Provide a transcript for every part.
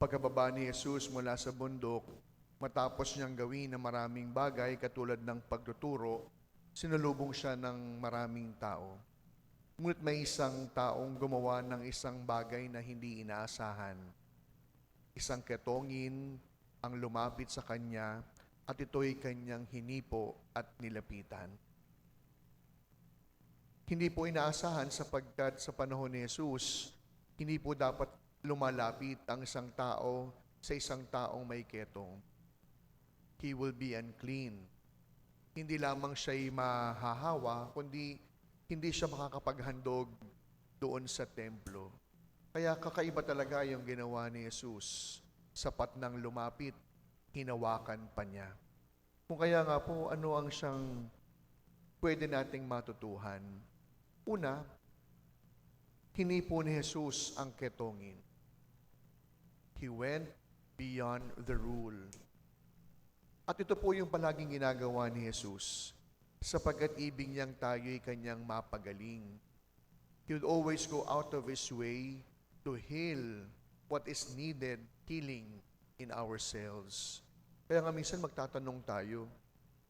Pagkababa ni Jesus mula sa bundok, matapos niyang gawin ng maraming bagay katulad ng pagtuturo, sinalubong siya ng maraming tao. Ngunit may isang taong gumawa ng isang bagay na hindi inaasahan. Isang ketongin ang lumapit sa kanya at ito'y kanyang hinipo at nilapitan. Hindi po inaasahan sapagkat sa panahon ni Jesus, hindi po dapat lumalapit ang isang tao sa isang taong may ketong. He will be unclean. Hindi lamang siya'y mahahawa, kundi hindi siya makakapaghandog doon sa templo. Kaya kakaiba talaga yung ginawa ni Jesus. Sapat nang lumapit, hinawakan pa niya. Kung kaya nga po, ano ang siyang pwede nating matutuhan? Una, hinipo ni Jesus ang ketongin. He went beyond the rule. At ito po yung palaging ginagawa ni Jesus sapagkat ibig niyang tayo'y kanyang mapagaling. He would always go out of His way to heal what is needed healing in ourselves. Kaya nga minsan magtatanong tayo,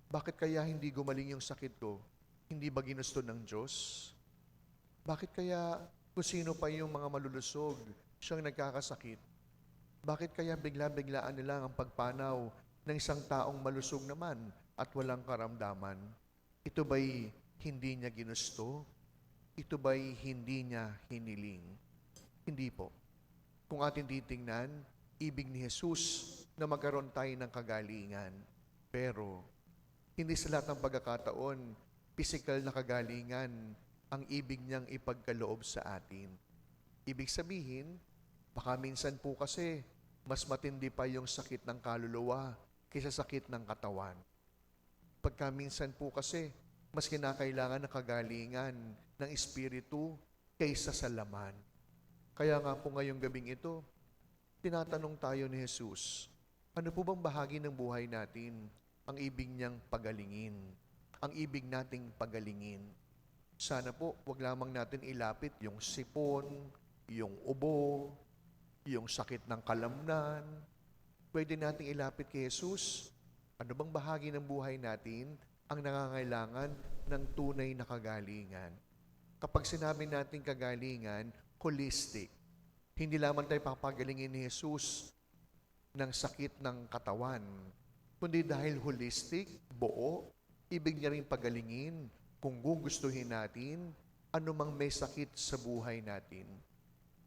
bakit kaya hindi gumaling yung sakit ko? Hindi ba ginusto ng Diyos? Bakit kaya kung sino pa yung mga malulusog, siyang nagkakasakit? Bakit kaya bigla-biglaan nila ang pagpanaw ng isang taong malusog naman at walang karamdaman? Ito ba'y hindi niya ginusto? Ito ba'y hindi niya hiniling? Hindi po. Kung ating titingnan, ibig ni Jesus na magkaroon tayo ng kagalingan. Pero, hindi sa lahat ng pagkakataon, physical na kagalingan ang ibig niyang ipagkaloob sa atin. Ibig sabihin, baka minsan po kasi, mas matindi pa yung sakit ng kaluluwa kaysa sakit ng katawan. Pagka minsan po kasi, mas kinakailangan ng kagalingan ng espiritu kaysa sa laman. Kaya nga po ngayong gabing ito, tinatanong tayo ni Jesus, ano po bang bahagi ng buhay natin ang ibig niyang pagalingin? Ang ibig nating pagalingin? Sana po, wag lamang natin ilapit yung sipon, yung ubo, yung sakit ng kalamnan. Pwede nating ilapit kay Jesus. Ano bang bahagi ng buhay natin ang nangangailangan ng tunay na kagalingan? Kapag sinabi natin kagalingan, holistic. Hindi lamang tayo papagalingin ni Jesus ng sakit ng katawan, kundi dahil holistic, buo, ibig niya rin pagalingin kung gugustuhin natin anumang may sakit sa buhay natin.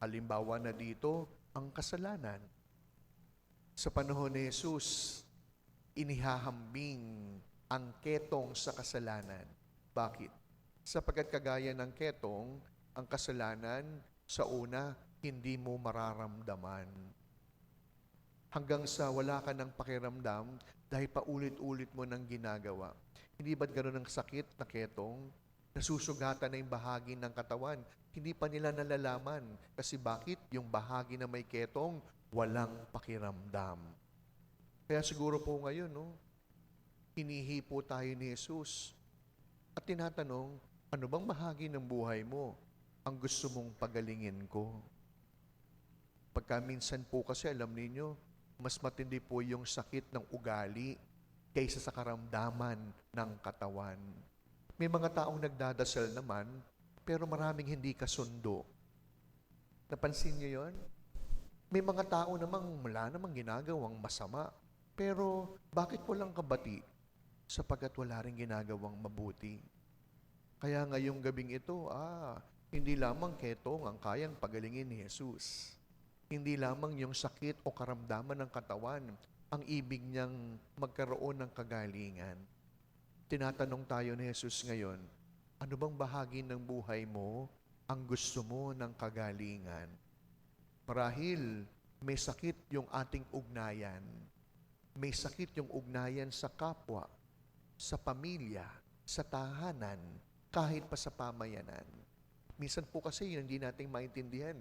Halimbawa na dito, ang kasalanan. Sa panahon ni Jesus, inihahambing ang ketong sa kasalanan. Bakit? Sapagkat kagaya ng ketong, ang kasalanan sa una, hindi mo mararamdaman. Hanggang sa wala ka ng pakiramdam dahil paulit-ulit mo nang ginagawa. Hindi ba't gano'n ang sakit na ketong? Nasusugatan na yung bahagi ng katawan. Hindi pa nila nalalaman. Kasi bakit? Yung bahagi na may ketong, walang pakiramdam. Kaya siguro po ngayon, hinihipo tayo ni Jesus. At tinatanong, ano bang bahagi ng buhay mo ang gusto mong pagalingin ko? Pagka minsan po kasi, alam niyo, mas matindi po yung sakit ng ugali kaysa sa karamdaman ng katawan. May mga taong nagdadasal naman, pero maraming hindi kasundo. Napansin niyo yon? May mga tao namang wala namang ginagawang masama, pero bakit walang kabati? Sapagkat wala rin ginagawang mabuti. Kaya ngayong gabing ito, hindi lamang ketong ang kayang pagalingin ni Jesus. Hindi lamang yung sakit o karamdaman ng katawan ang ibig niyang magkaroon ng kagalingan. Tinatanong tayo ni Jesus ngayon, ano bang bahagi ng buhay mo ang gusto mo ng kagalingan? Marahil may sakit yung ating ugnayan. May sakit yung ugnayan sa kapwa, sa pamilya, sa tahanan, kahit pa sa pamayanan. Minsan po kasi yun hindi natin maintindihan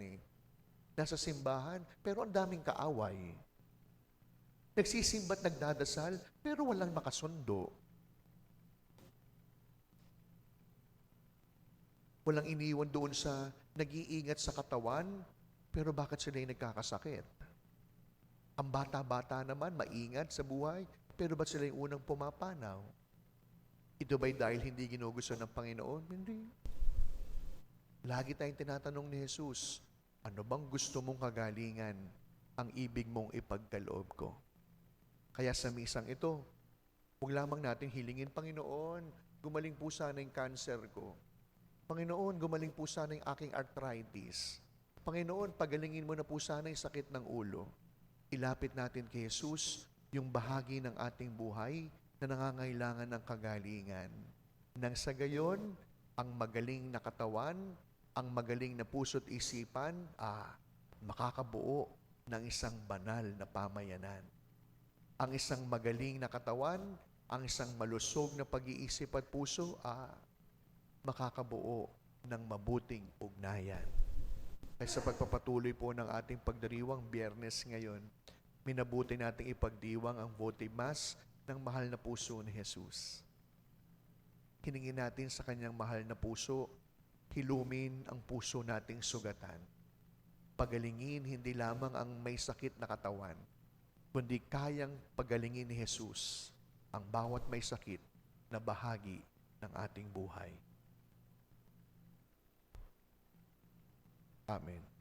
Nasa simbahan, pero ang daming kaaway. Nagsisimba't nagdadasal, pero walang makasundo. Walang iniwan doon sa nag-iingat sa katawan, pero bakit sila'y nagkakasakit? Ang bata-bata naman, maingat sa buhay, pero ba't sila yung unang pumapanaw? Ito ba'y dahil hindi ginugusto ng Panginoon? Hindi. Lagi tayong tinatanong ni Jesus, ano bang gusto mong kagalingan ang ibig mong ipagkaloob ko? Kaya sa misang ito, huwag lamang natin hilingin, Panginoon, gumaling po sana yung cancer ko. Panginoon, gumaling po sana yung aking arthritis. Panginoon, pagalingin mo na po sana yung sakit ng ulo. Ilapit natin kay Jesus yung bahagi ng ating buhay na nangangailangan ng kagalingan. Nang sa gayon, ang magaling na katawan, ang magaling na puso't isipan, makakabuo ng isang banal na pamayanan. Ang isang magaling na katawan, ang isang malusog na pag-iisip at puso, makakabuo ng mabuting ugnayan. Ay sa pagpapatuloy po ng ating pagdiriwang Biyernes ngayon, minabuti nating ipagdiwang ang votive mass ng mahal na puso ni Jesus. Hiningin natin sa kanyang mahal na puso, hilumin ang puso nating sugatan. Pagalingin hindi lamang ang may sakit na katawan, kundi kayang pagalingin ni Jesus ang bawat may sakit na bahagi ng ating buhay. Amen.